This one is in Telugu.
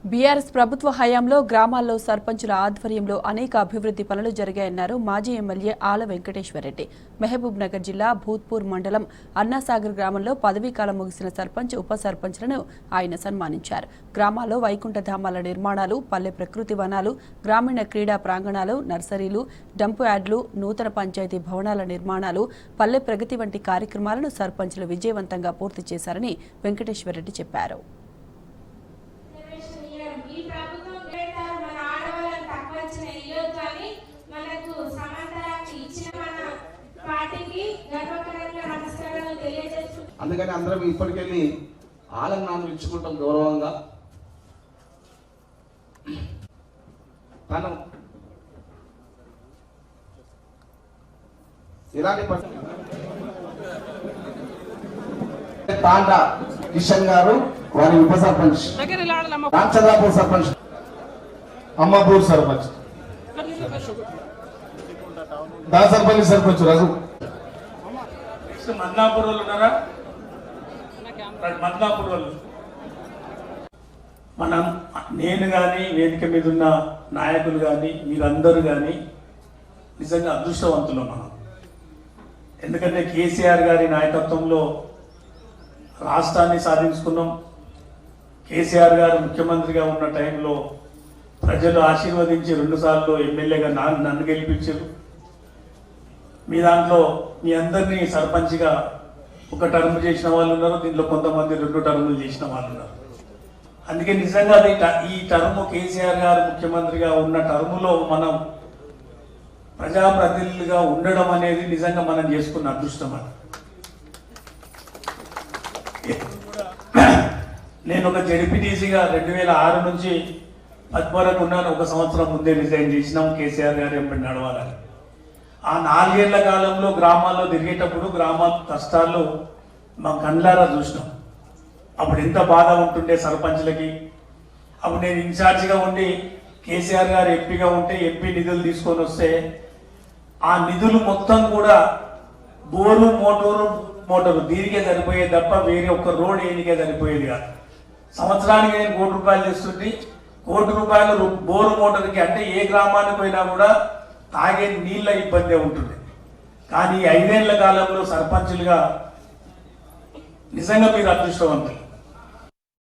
బీఆర్ఎస్ ప్రభుత్వ హయాంలో గ్రామాల్లో సర్పంచుల ఆధ్వర్యంలో అనేక అభివృద్ధి పనులు జరిగాయన్నారు మాజీ ఎమ్మెల్యే ఆల వెంకటేశ్వరరెడ్డి. మహబూబ్ నగర్ జిల్లా భూత్పూర్ మండలం అన్నాసాగర్ గ్రామంలో పదవీకాలం ముగిసిన సర్పంచ్, ఉప సర్పంచ్లను ఆయన సన్మానించారు. గ్రామాల్లో వైకుంఠధామాల నిర్మాణాలు, పల్లె ప్రకృతి వనాలు, గ్రామీణ క్రీడా ప్రాంగణాలు, నర్సరీలు, డంపు యార్డులు, నూతన పంచాయతీ భవనాల నిర్మాణాలు, పల్లె ప్రగతి వంటి కార్యక్రమాలను సర్పంచ్లు విజయవంతంగా పూర్తి చేశారని వెంకటేశ్వరరెడ్డి చెప్పారు. అందుకని అందరం ఇప్పటికెళ్ళి ఆలంగాను ఇచ్చుకుంటాం గౌరవంగా. తను ఇలాంటి తాండా కిషన్ గారు, వారి ఉప సర్పంచ్, రామచంద్రాపూర్ సర్పంచ్, అమ్మాపూర్ సర్పంచ్, దాసర్పల్లి సర్పంచ్ రఘు, మద్నాపూర్ వాళ్ళు ఉన్నారా? మద్నాపూర్ వాళ్ళు మనం, నేను కానీ వేదిక మీద ఉన్న నాయకులు కానీ మీరందరూ కానీ నిజంగా అదృష్టవంతులు మనం. ఎందుకంటే కేసీఆర్ గారి నాయకత్వంలో రాష్ట్రాన్ని సాధించుకున్నాం. కేసీఆర్ గారు ముఖ్యమంత్రిగా ఉన్న టైంలో ప్రజలు ఆశీర్వదించి 2 సార్లు ఎమ్మెల్యేగా నన్ను గెలిపించారు. మీ దాంట్లో మీ అందరినీ సర్పంచ్గా 1 టర్మ్ చేసిన వాళ్ళు ఉన్నారు, దీంట్లో కొంతమంది 2 టర్ములు చేసిన వాళ్ళు ఉన్నారు. అందుకే నిజంగా ఈ టర్ము కేసీఆర్ గారు ముఖ్యమంత్రిగా ఉన్న టర్ములో మనం ప్రజాప్రతినిధులుగా ఉండడం అనేది నిజంగా మనం చేసుకున్న అదృష్టం. అని నేను ఒక జెడ్పీటీసీగా 2006 నుంచి 10 వరకు ఉన్నాను. 1 సంవత్సరం ముందే రిజైన్ చేసినాం కేసీఆర్ గారు ఎప్పుడు నడవాలని. ఆ 4 ఏళ్ల కాలంలో గ్రామాల్లో తిరిగేటప్పుడు గ్రామ కష్టాలు మా కళ్ళారా చూసినాం. అప్పుడు ఎంత బాధ ఉంటుండే సర్పంచ్లకి. అప్పుడు నేను ఇన్ఛార్జిగా ఉండి కేసీఆర్ గారు ఎంపీగా ఉంటే ఎంపీ నిధులు తీసుకొని వస్తే ఆ నిధులు మొత్తం కూడా బోరు మోటారు దీనికే సరిపోయేది తప్ప వేరే ఒక్క రోడ్ ఏనికే సరిపోయేది కాదు. సంవత్సరానికి నేను ₹1 కోటి తెస్తుంటే ₹1 కోటి బోరు మోటార్కి, అంటే ఏ గ్రామానికి పోయినా కూడా తాగే నీళ్ళ ఇబ్బంది ఉంటుంది. కానీ 5 ఏళ్ల కాలంలో సర్పంచులుగా నిజంగా మీరు అదృష్టవంతులు.